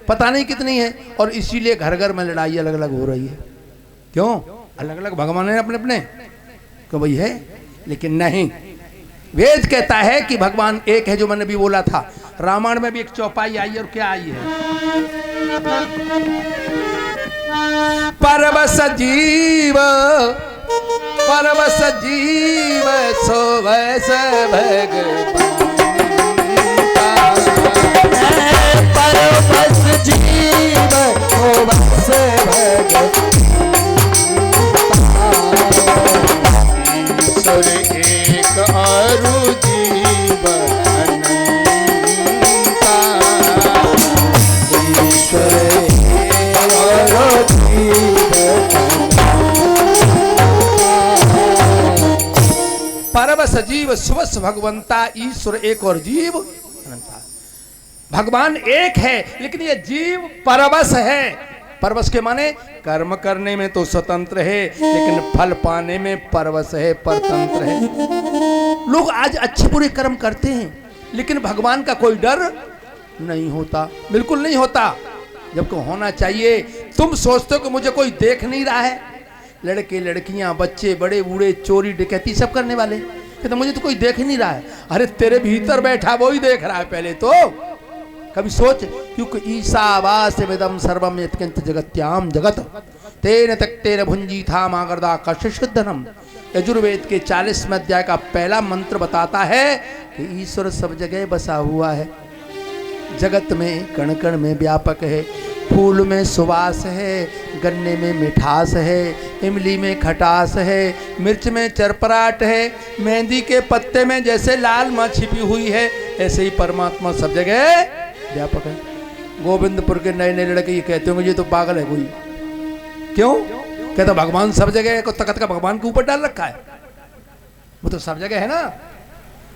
पता नहीं कितनी है, और इसीलिए घर घर में लड़ाई अलग अलग हो रही है। क्यों? अलग अलग भगवान है अपने अपने, तो वही है। लेकिन नहीं, वेद कहता है कि भगवान एक है, जो मैंने भी बोला था। रामायण में भी एक चौपाई आई, और क्या आई है? परवश जीव, परवश जीव सो वैस भगवान, परवश जीव सो वैस भगवान, ईश्वर एक अरु जीव अनंता, ईश्वर अरु जीव परम सजीव सुवस भगवंता, ईश्वर एक और जीव अनंता। भगवान एक है, लेकिन ये जीव परवश है। परवश के माने कर्म करने में तो स्वतंत्र है, लेकिन फल पाने में परवश है, परतंत्र है। लोग आज अच्छे बुरे कर्म करते हैं, लेकिन भगवान का कोई डर नहीं होता, बिल्कुल नहीं होता, जबकि होना चाहिए। तुम सोचते हो कि मुझे कोई देख नहीं रहा है, लड़के लड़कियां बच्चे बड़े बूढ़े चोरी डकैती सब करने वाले, कहते मुझे तो कोई देख ही नहीं रहा है। अरे तेरे भीतर बैठा वो ही देख रहा है पहले तो। कभी सोच, क्योंकि ईशावास्य वेदम सर्वम यत्किंच जगत्याम जगत तेन तक्तेन भुंजी था मागरदा कशुद्धनम। यजुर्वेद के 40वें अध्याय का पहला मंत्र बताता है कि ईश्वर सब जगह बसा हुआ है, जगत में कण कण में व्यापक है। फूल में सुवास है, गन्ने में मिठास है, इमली में खटास है, मिर्च में चरपराट है, मेहंदी के पत्ते में जैसे लाल माँ छिपी हुई है, ऐसे ही परमात्मा सब जगह व्यापक है। गोविंदपुर के नए नए लड़के ये कहते होंगे ये तो पागल है कोई। क्यों? कहता भगवान सब जगह है, को तख्त का भगवान के ऊपर डाल रखा है, वो तो सब जगह है ना।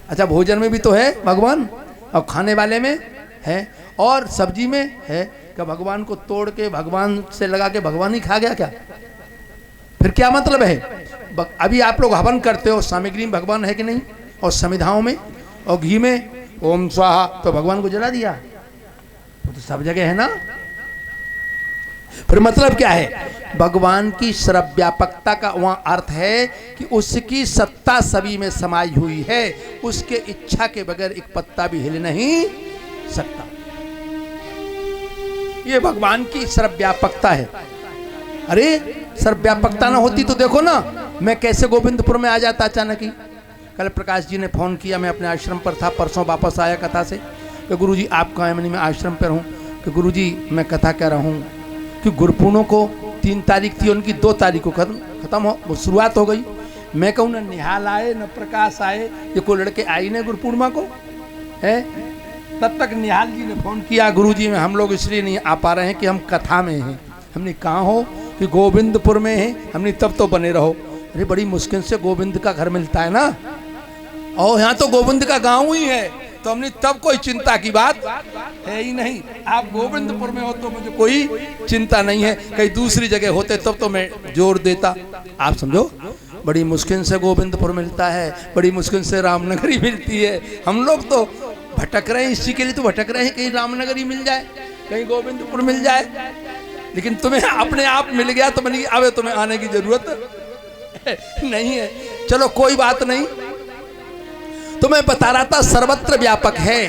अच्छा, भोजन में भी तो है भगवान, और खाने वाले में है, और सब्जी में है। क्या भगवान को तोड़ के भगवान से लगा के भगवान ही खा गया क्या? फिर क्या मतलब है? अभी आप लोग हवन करते हो, सामग्री में भगवान है कि नहीं? और समिधाओं में और घी में ओम स्वाहा, तो भगवान को जला दिया, तो सब जगह है ना। फिर मतलब क्या है? भगवान की सर्वव्यापकता का वहां अर्थ है कि उसकी सत्ता सभी में समाई हुई है, उसके इच्छा के बगैर एक पत्ता भी हिल नहीं सकता। ये भगवान की सर्वव्यापकता है। अरे सर्वव्यापकता ना होती तो देखो ना, मैं कैसे गोविंदपुर में आ जाता अचानक ही। कल प्रकाश जी ने फोन किया, मैं अपने आश्रम पर था, परसों वापस आया कथा से, कि गुरुजी आप कहाँ हैं? मैंने मैं आश्रम पर हूँ। कि गुरुजी मैं कथा कह रहा हूँ कि गुरुपूर्णों को 3 तारीख थी, उनकी 2 तारीख को खत्म हो, वो शुरुआत हो गई। मैं कहूँ न निहाल आए न प्रकाश आए, ये कोई लड़के आई नहीं गुरुपूर्णिमा को है। तब तक निहाल जी ने फोन किया, गुरुजी में हम लोग इसलिए नहीं आ पा रहे हैं कि हम कथा में हैं। हमने कहा हो कि गोविंदपुर में है, हमने तब तो बने रहो। अरे बड़ी मुश्किल से गोविंद का घर मिलता है ना, और यहाँ तो गोविंद का गांव ही है, तो हमने तब कोई चिंता की बात है ही नहीं। आप गोविंदपुर में हो तो मुझे कोई चिंता नहीं है, कहीं दूसरी जगह होते तब तो मैं जोर देता। आप समझो, बड़ी मुश्किल से गोविंदपुर मिलता है, बड़ी मुश्किल से रामनगरी मिलती है। हम लोग तो भटक रहे हैं, इसी के लिए तो भटक रहे हैं, कहीं रामनगरी मिल जाए, कहीं गोविंदपुर मिल जाए। लेकिन तुम्हें अपने आप मिल गया तो मैंने अब तुम्हें आने की जरूरत नहीं है। चलो कोई बात नहीं, तो मैं बता रहा था सर्वत्र व्यापक है,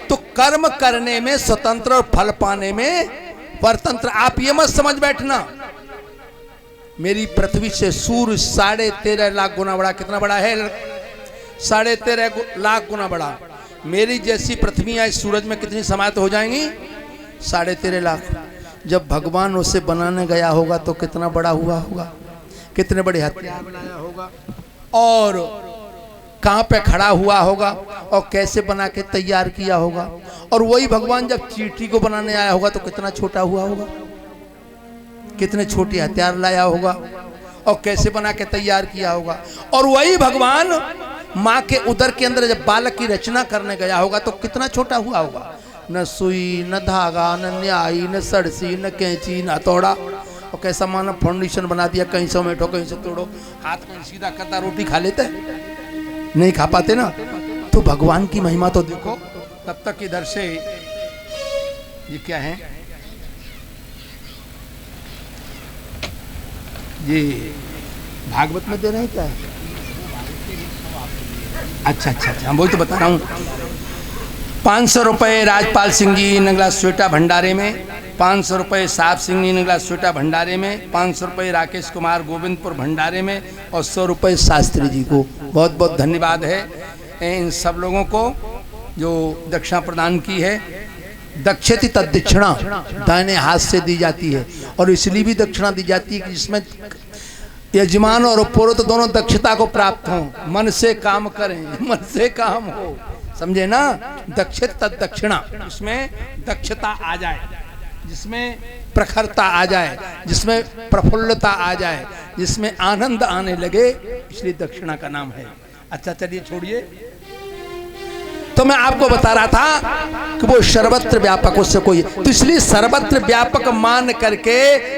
तो कर्म करने में स्वतंत्र और फल पाने में परतंत्र। आप ये मत समझ बैठना मेरी पृथ्वी से सूर्य 13.5 लाख गुना बड़ा। कितना बड़ा है? 13.5 लाख गुना बड़ा। मेरी जैसी पृथ्वी इस सूरज में कितनी समाहित हो जाएंगी? 13.5 लाख। जब भगवान उसे बनाने गया होगा तो कितना बड़ा हुआ होगा, कितने बड़े हथियार बनाया होगा, और कहाँ पे खड़ा हुआ होगा, और कैसे बना के तैयार किया होगा। और वही भगवान जब चींटी को बनाने आया होगा तो कितना छोटा हुआ होगा, कितने छोटे हथियार लाया होगा, और कैसे बना के तैयार किया होगा। और वही भगवान माँ के उदर के अंदर जब बालक की रचना करने गया होगा तो कितना छोटा हुआ होगा। न सुई, न धागा, न न्याई, न सड़सी, न कैंची, न हथौड़ा, और कैसा मानो फाउंडेशन बना दिया, कहीं से उमेटो कहीं से तोड़ो, हाथ कहीं सीधा करता, रोटी खा लेते नहीं खा पाते ना। तो भगवान की महिमा तो देखो। तब तक इधर से ये क्या है, जी भागवत में दे रहे हैं क्या? अच्छा अच्छा अच्छा, वही तो बता रहा हूँ। 500 रुपये राजपाल सिंह जी नंगला स्वेटा भंडारे में, 500 रुपये साहब सिंह जी नंगला स्वेटा भंडारे में, 500 रुपये राकेश कुमार गोविंदपुर भंडारे में और 100 रुपये शास्त्री जी को। बहुत बहुत धन्यवाद है इन सब लोगों को जो दक्षिणा प्रदान की है। दक्षिति तद्दक्षिणा दाहिने हाथ से दी जाती है और इसलिए भी दक्षिणा दी जाती है कि जिसमें यजमान और पुरोहित दोनों दक्षता को प्राप्त हों। मन से काम करें, मन से काम हो, समझे ना। दक्षित तद दक्षिणा, जिसमें दक्षता आ जाए, जिसमें प्रखरता आ जाए, जिसमें प्रफुल्लता आ जाए, जिसमें आनंद आने लगे, इसलिए दक्षिणा का नाम है। अच्छा चलिए छोड़िए, तो मैं आपको बता रहा था कि वो सर्वत्र व्यापक, उससे कोई, तो इसलिए सर्वत्र व्यापक मान करके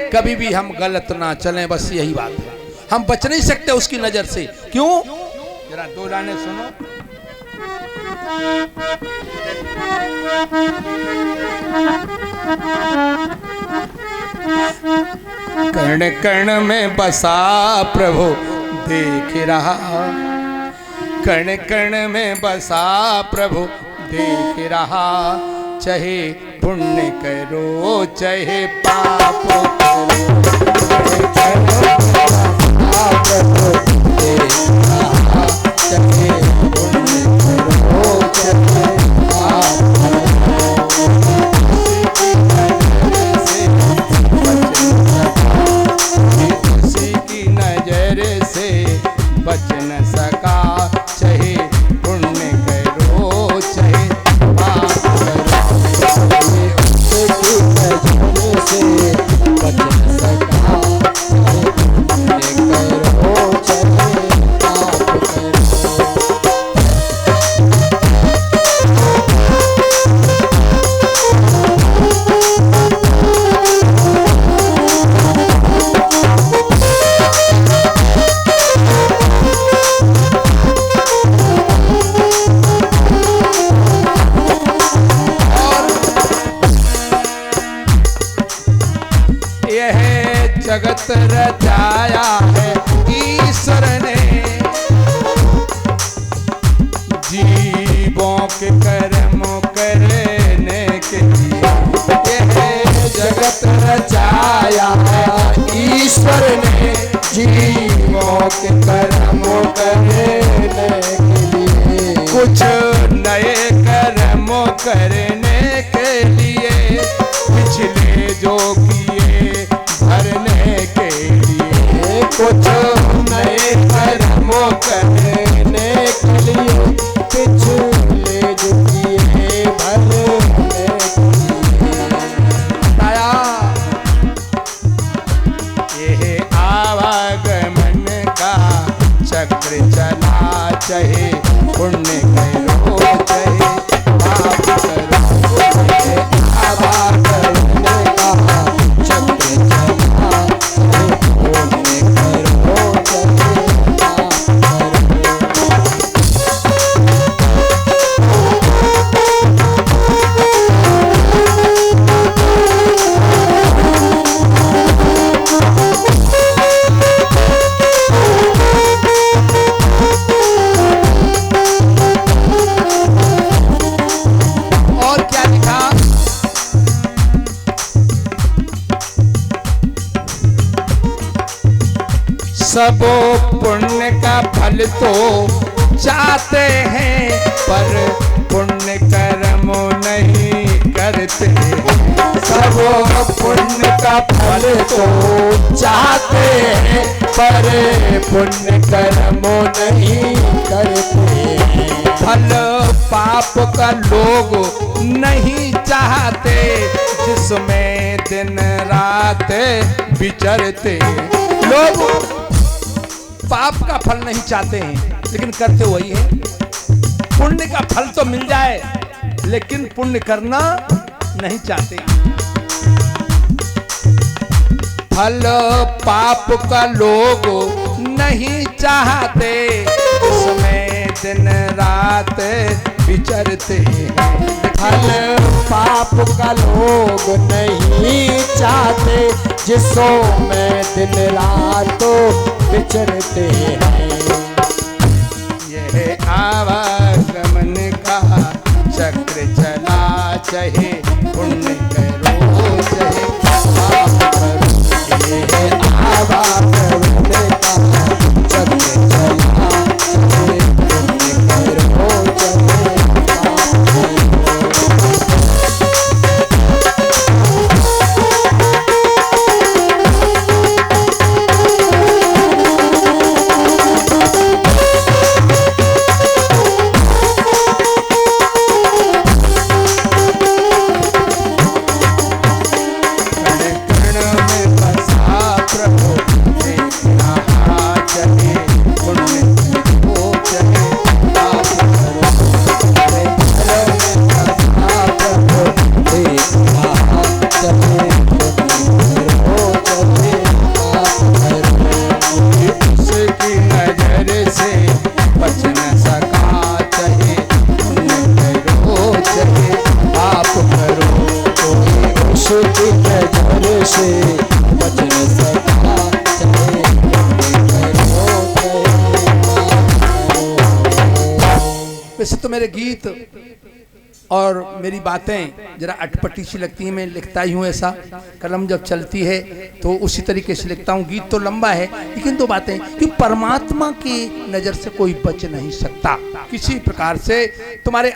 कभी भी हम गलत ना चलें, बस यही बात है। हम बच नहीं सकते उसकी नजर से। क्यों? जरा दो लाइनें सुनो। कर्ण कर्ण में बसा प्रभु देख रहा, कर्ण कर्ण में बसा प्रभु देख रहा, चाहे पुण्य करो चाहे पाप करो, प्रभु देख रहा, चाहे पुण्य करो चाहे पाप करो, किसी की नजर से बच न सका, चाहे पुण्य करो चाहे पाप करो, उसकी नजर से बच न सका, चाहे पुण्य करो चाहे पाप करो। जगत रचाया है ईश्वर ने, जीवों के कर्मों करने के लिए। यह जगत रचाया है ईश्वर ने, जीवों के कर्मों करने के लिए। कुछ नए कर्मों करने के लिए, पिछले जो किए भरने के लिए। कुछ नए कर्मों करने के लिए, पिछले जो किए भरने के लिए। बताया यह आवागमन का चक्र चला, चाहे पुण्य करो चाहे पाप करो। आवागमन का चक्र चला, पुण्य करो चाहे पाप सब पुण्य का फल तो चाहते हैं, पर पुण्य कर्म नहीं करते। सब पुण्य का फल तो चाहते हैं, पर पुण्य कर्म नहीं करते। फल पाप का लोग नहीं चाहते, जिसमें दिन रात विचरते। लोग पाप का फल नहीं चाहते हैं, लेकिन करते वही है। पुण्य का फल तो मिल जाए, लेकिन पुण्य करना नहीं चाहते। फल पाप का लोग नहीं चाहते, इसमें दिन रात विचरते हैं। फल पाप का लोग नहीं चाहते, जिसो में दिन रात विचरते हैं। यह आवागमन का चक्र चला, चाहे पुण्य करो चाहे पाप करो। यह आवागमन का चक्र चला, चाहे पुण्य करो चाहे पाप करो। वैसे तो मेरे गीत और मेरी बातें जरा अटपटी सी लगती हैं, मैं लिखता ही हूँ ऐसा, कलम जब चलती है तो उसी तरीके से लिखता हूँ। गीत तो लंबा है लेकिन दो बातें कि परमात्मा की नज़र से कोई बच नहीं सकता किसी प्रकार से। तुम्हारे